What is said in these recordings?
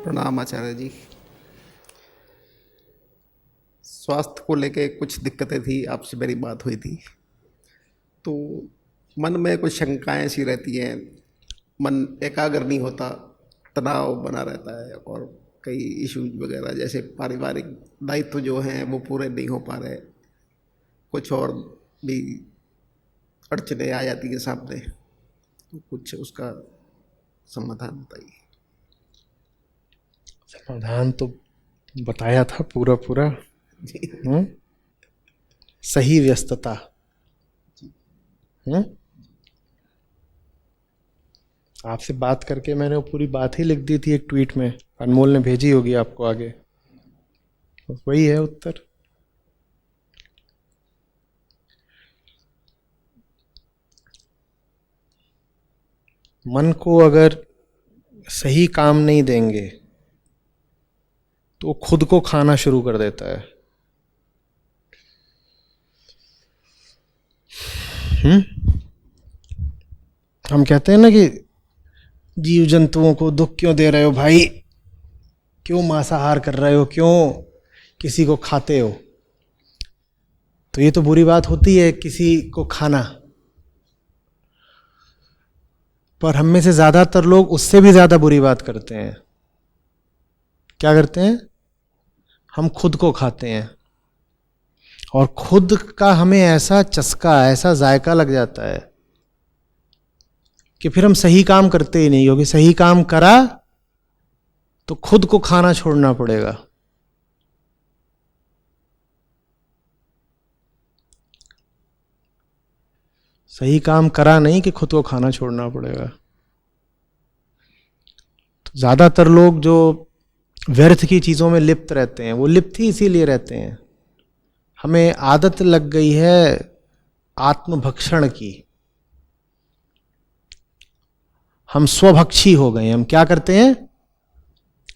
प्रणाम आचार्य जी। स्वास्थ्य को लेके कुछ दिक्कतें थी, आपसे मेरी बात हुई थी तो मन में कुछ शंकाएं सी रहती हैं, मन एकाग्र नहीं होता, तनाव बना रहता है और कई इश्यूज वगैरह जैसे पारिवारिक दायित्व जो हैं वो पूरे नहीं हो पा रहे, कुछ और भी अड़चने आ जाती हैं सामने, तो कुछ उसका समाधान बताइए। समाधान तो बताया था पूरा। सही व्यस्तता। आपसे बात करके मैंने वो पूरी बात ही लिख दी थी एक ट्वीट में, अनमोल ने भेजी होगी आपको आगे, तो वही है उत्तर। मन को अगर सही काम नहीं देंगे तो वो खुद को खाना शुरू कर देता है। हम कहते हैं ना कि जीव जंतुओं को दुख क्यों दे रहे हो भाई, क्यों मांसाहार कर रहे हो, क्यों किसी को खाते हो। तो ये तो बुरी बात होती है किसी को खाना, पर हम में से ज्यादातर लोग उससे भी ज्यादा बुरी बात करते हैं। क्या करते हैं? हम खुद को खाते हैं और खुद का हमें ऐसा चस्का, ऐसा जायका लग जाता है कि फिर हम सही काम करते ही नहीं, क्योंकि सही काम करा तो खुद को खाना छोड़ना पड़ेगा। सही काम करा नहीं कि खुद को खाना छोड़ना पड़ेगा। तो ज्यादातर लोग जो व्यर्थ की चीजों में लिप्त रहते हैं, वो लिप्त ही इसीलिए रहते हैं, हमें आदत लग गई है आत्मभक्षण की। हम स्वभक्षी हो गए। हम क्या करते हैं?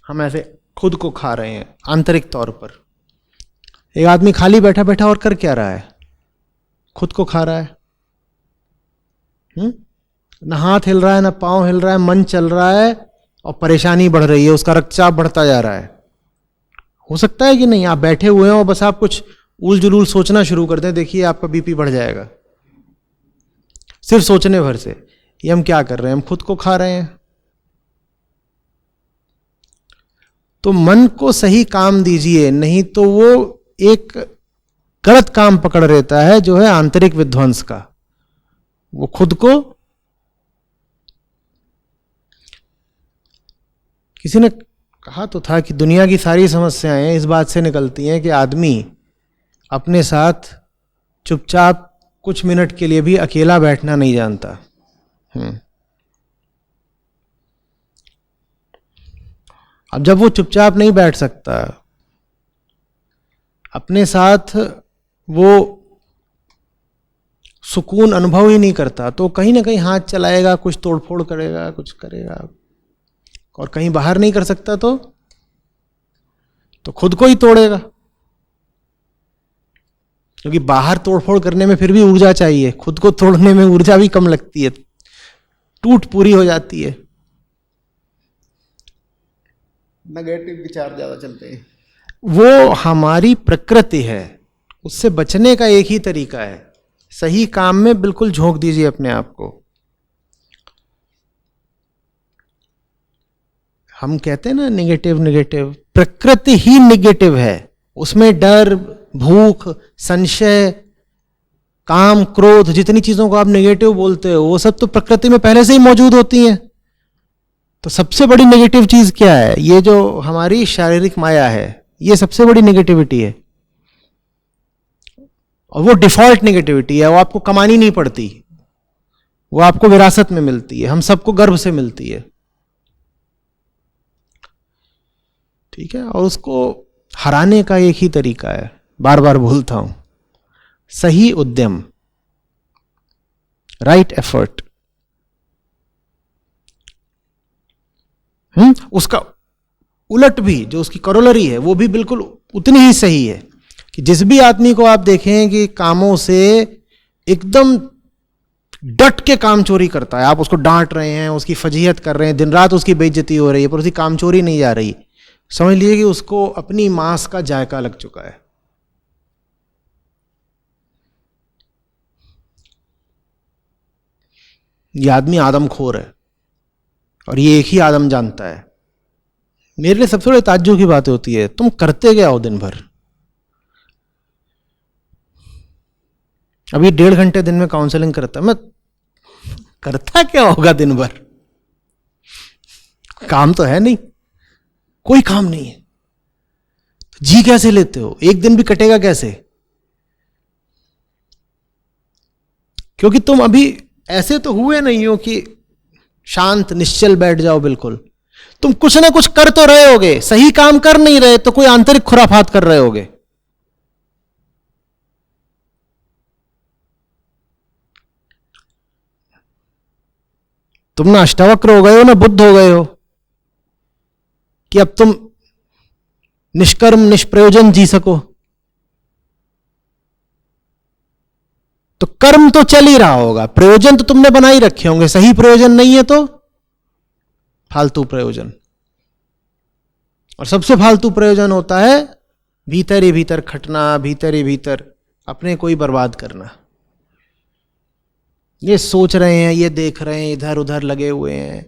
हम ऐसे खुद को खा रहे हैं आंतरिक तौर पर। एक आदमी खाली बैठा बैठा और कर क्या रहा है? खुद को खा रहा है। ना हाथ हिल रहा है, ना पांव हिल रहा है, मन चल रहा है और परेशानी बढ़ रही है, उसका रक्तचाप बढ़ता जा रहा है। हो सकता है कि नहीं, आप बैठे हुए हो बस आप कुछ उल जुलूल सोचना शुरू कर दें, देखिए आपका बीपी बढ़ जाएगा सिर्फ सोचने भर से। ये हम क्या कर रहे हैं? हम खुद को खा रहे हैं। तो मन को सही काम दीजिए, नहीं तो वो एक गलत काम पकड़ लेता है जो है आंतरिक विध्वंस का। वो खुद को, किसी ने कहा तो था कि दुनिया की सारी समस्याएं इस बात से निकलती हैं कि आदमी अपने साथ चुपचाप कुछ मिनट के लिए भी अकेला बैठना नहीं जानता। अब जब वो चुपचाप नहीं बैठ सकता, अपने साथ वो सुकून अनुभव ही नहीं करता, तो कहीं ना कहीं हाथ चलाएगा, कुछ तोड़फोड़ करेगा, कुछ करेगा। और कहीं बाहर नहीं कर सकता तो खुद को ही तोड़ेगा, क्योंकि बाहर तोड़फोड़ करने में फिर भी ऊर्जा चाहिए, खुद को तोड़ने में ऊर्जा भी कम लगती है, टूट पूरी हो जाती है। नेगेटिव विचार ज्यादा चलते हैं। वो हमारी प्रकृति है, उससे बचने का एक ही तरीका है, सही काम में बिल्कुल झोंक दीजिए अपने आप को। हम कहते हैं ना नेगेटिव, प्रकृति ही नेगेटिव है। उसमें डर, भूख, संशय, काम, क्रोध, जितनी चीजों को आप नेगेटिव बोलते हो वो सब तो प्रकृति में पहले से ही मौजूद होती हैं। तो सबसे बड़ी नेगेटिव चीज क्या है? ये जो हमारी शारीरिक माया है, ये सबसे बड़ी नेगेटिविटी है। और वो डिफॉल्ट नेगेटिविटी है, वो आपको कमानी नहीं पड़ती, वो आपको विरासत में मिलती है, हम सबको गर्भ से मिलती है। ठीक है? और उसको हराने का एक ही तरीका है, बार बार बोलता हूं, सही उद्यम, राइट एफर्ट। उसका उलट भी, जो उसकी करोलरी है, वो भी बिल्कुल उतनी ही सही है कि जिस भी आदमी को आप देखें कि कामों से एकदम डट के काम चोरी करता है, आप उसको डांट रहे हैं, उसकी फजीहत कर रहे हैं, दिन रात उसकी बेइज्जती हो रही है, पर उसकी काम चोरी नहीं जा रही, समझ लीजिए कि उसको अपनी मांस का जायका लग चुका है। ये आदमी आदमखोर है और ये एक ही आदम जानता है। मेरे लिए सबसे बड़ी ताज्जुब की बात होती है, तुम करते क्या हो दिन भर? अभी 1.5 घंटे दिन में काउंसलिंग करता, मैं करता क्या होगा दिन भर? काम तो है नहीं, कोई काम नहीं है, जी कैसे लेते हो? एक दिन भी कटेगा कैसे? क्योंकि तुम अभी ऐसे तो हुए नहीं हो कि शांत निश्चल बैठ जाओ, बिल्कुल तुम कुछ ना कुछ कर तो रहे होगे। सही काम कर नहीं रहे तो कोई आंतरिक खुराफात कर रहे होगे। तुम ना अष्टावक्र हो गए हो ना बुद्ध हो गए हो कि अब तुम निष्कर्म निष्प्रयोजन जी सको। तो कर्म तो चल ही रहा होगा, प्रयोजन तो तुमने बना ही रखे होंगे। सही प्रयोजन नहीं है तो फालतू प्रयोजन, और सबसे फालतू प्रयोजन होता है भीतर ही भीतर खटना, भीतर ही भीतर अपने को ही बर्बाद करना। ये सोच रहे हैं, ये देख रहे हैं, इधर उधर लगे हुए हैं,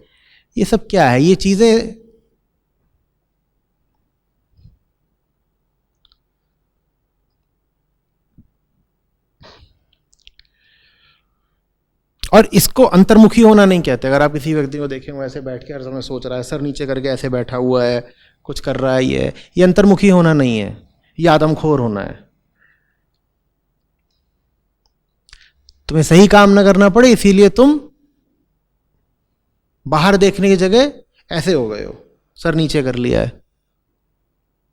ये सब क्या है? ये चीजें और इसको अंतर्मुखी होना नहीं कहते। अगर आप किसी व्यक्ति को देखें वो ऐसे बैठ के हर समय सोच रहा है, सर नीचे करके ऐसे बैठा हुआ है, कुछ कर रहा है, ये अंतर्मुखी होना नहीं है, ये आदमखोर होना है। तुम्हें सही काम ना करना पड़े इसीलिए तुम बाहर देखने की जगह ऐसे हो गए हो, सर नीचे कर लिया है।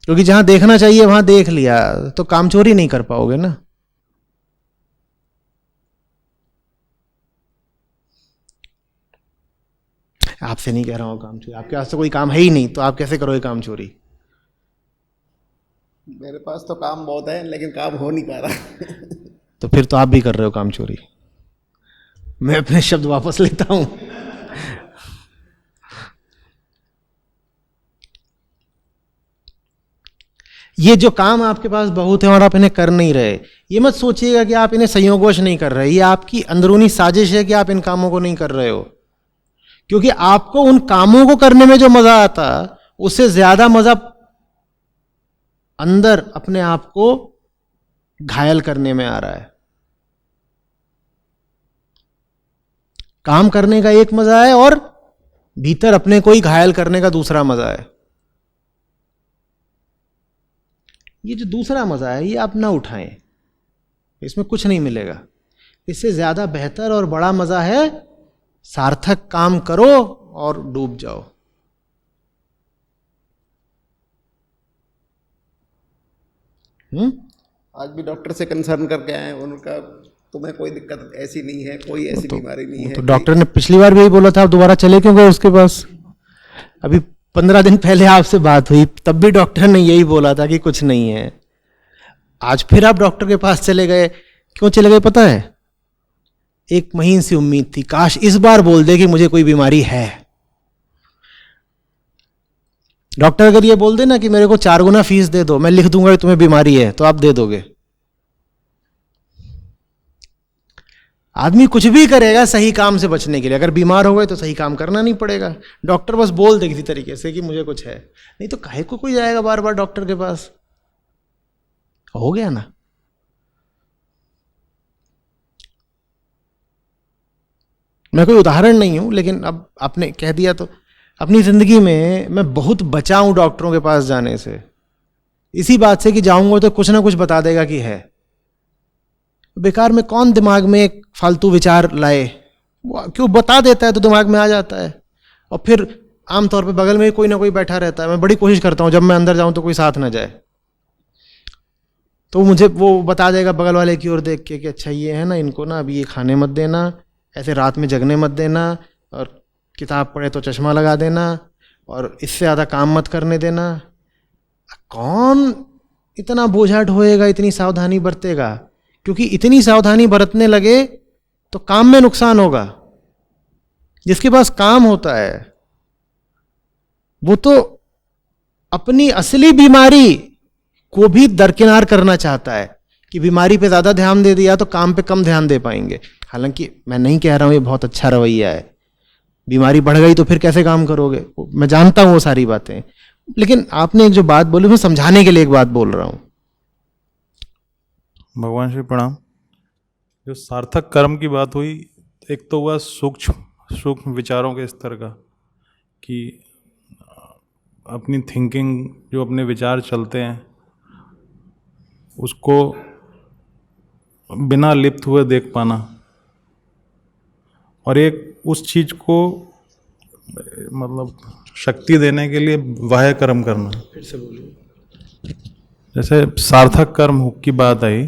क्योंकि जहां देखना चाहिए वहां देख लिया तो काम चोरी नहीं कर पाओगे ना। आपसे नहीं कह रहा हूं काम चोरी, आपके पास तो कोई काम है ही नहीं, तो आप कैसे करोगे काम चोरी? मेरे पास तो काम बहुत है लेकिन काम हो नहीं पा रहा। तो फिर तो आप भी कर रहे हो काम चोरी। मैं अपने शब्द वापस लेता हूं। ये जो काम आपके पास बहुत है और आप इन्हें कर नहीं रहे, ये मत सोचिएगा कि आप इन्हें संयोगवश नहीं कर रहे। ये आपकी अंदरूनी साजिश है कि आप इन कामों को नहीं कर रहे हो। क्योंकि आपको उन कामों को करने में जो मजा आता उससे ज्यादा मजा अंदर अपने आप को घायल करने में आ रहा है। काम करने का एक मजा है और भीतर अपने को ही घायल करने का दूसरा मजा है। ये जो दूसरा मजा है ये आप ना उठाएं, इसमें कुछ नहीं मिलेगा। इससे ज्यादा बेहतर और बड़ा मजा है सार्थक काम करो और डूब जाओ। आज भी डॉक्टर से कंसर्न करके आए, उनका तुम्हें कोई दिक्कत ऐसी नहीं है, कोई ऐसी बीमारी नहीं है। तो डॉक्टर ने पिछली बार भी यही बोला था, आप दोबारा चले क्यों गए उसके पास? अभी 15 दिन पहले आपसे बात हुई, तब भी डॉक्टर ने यही बोला था कि कुछ नहीं है। आज फिर आप डॉक्टर के पास चले गए, क्यों चले गए पता है? एक महीन सी उम्मीद थी, काश इस बार बोल दे कि मुझे कोई बीमारी है। डॉक्टर अगर ये बोल दे ना कि मेरे को 4 गुना फीस दे दो, मैं लिख दूंगा कि तुम्हें बीमारी है, तो आप दे दोगे? आदमी कुछ भी करेगा सही काम से बचने के लिए। अगर बीमार हो गए तो सही काम करना नहीं पड़ेगा। डॉक्टर बस बोल दे किसी तरीके से कि मुझे कुछ है, नहीं तो काहे को कोई जाएगा बार बार डॉक्टर के पास? हो गया ना। मैं कोई उदाहरण नहीं हूं, लेकिन अब आपने कह दिया तो अपनी जिंदगी में मैं बहुत बचा हूं डॉक्टरों के पास जाने से, इसी बात से कि जाऊंगा तो कुछ ना कुछ बता देगा कि है। बेकार में कौन दिमाग में एक फालतू विचार लाए, क्यों बता देता है तो दिमाग में आ जाता है। और फिर आमतौर पे बगल में कोई ना कोई बैठा रहता है। मैं बड़ी कोशिश करता हूं जब मैं अंदर जाऊं तो कोई साथ ना जाए, तो मुझे वो बता देगा बगल वाले की ओर देख के कि अच्छा ये है ना, इनको ना अभी ये खाने मत देना, ऐसे रात में जगने मत देना, और किताब पढ़े तो चश्मा लगा देना, और इससे ज़्यादा काम मत करने देना। कौन इतना बोझा ढोएगा, इतनी सावधानी बरतेगा? क्योंकि इतनी सावधानी बरतने लगे तो काम में नुकसान होगा। जिसके पास काम होता है वो तो अपनी असली बीमारी को भी दरकिनार करना चाहता है कि बीमारी पे ज्यादा ध्यान दे दिया तो काम पे कम ध्यान दे पाएंगे। हालांकि मैं नहीं कह रहा हूं ये बहुत अच्छा रवैया है, बीमारी बढ़ गई तो फिर कैसे काम करोगे, मैं जानता हूं वो सारी बातें, लेकिन आपने एक जो बात बोली मैं समझाने के लिए एक बात बोल रहा हूं। भगवान श्री प्रणाम। जो सार्थक कर्म की बात हुई, एक तो हुआ सूक्ष्म विचारों के स्तर का, कि अपनी थिंकिंग, जो अपने विचार चलते हैं उसको बिना लिप्त हुए देख पाना, और एक उस चीज़ को मतलब शक्ति देने के लिए बाह्य कर्म करना। फिर से बोलिए। जैसे सार्थक कर्म की बात आई,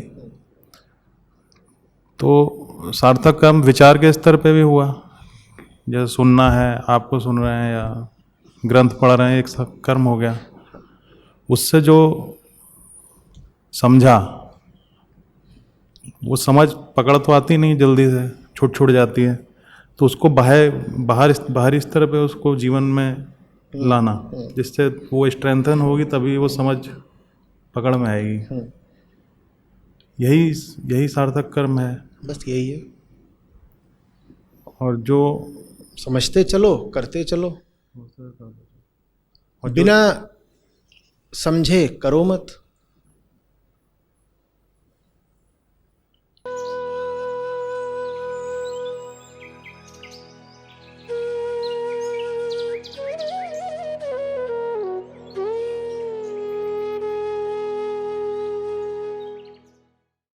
तो सार्थक कर्म विचार के स्तर पे भी हुआ, जैसे सुनना है, आपको सुन रहे हैं या ग्रंथ पढ़ रहे हैं, एक कर्म हो गया। उससे जो समझा, वो समझ पकड़ तो आती नहीं, जल्दी से छूट जाती है, तो उसको बाहरी स्तर पे उसको जीवन में लाना, जिससे वो स्ट्रेंथन होगी, तभी वो समझ पकड़ में आएगी। यही सार्थक कर्म है। बस यही है। और जो समझते चलो, करते चलो, बिना समझे करो मत।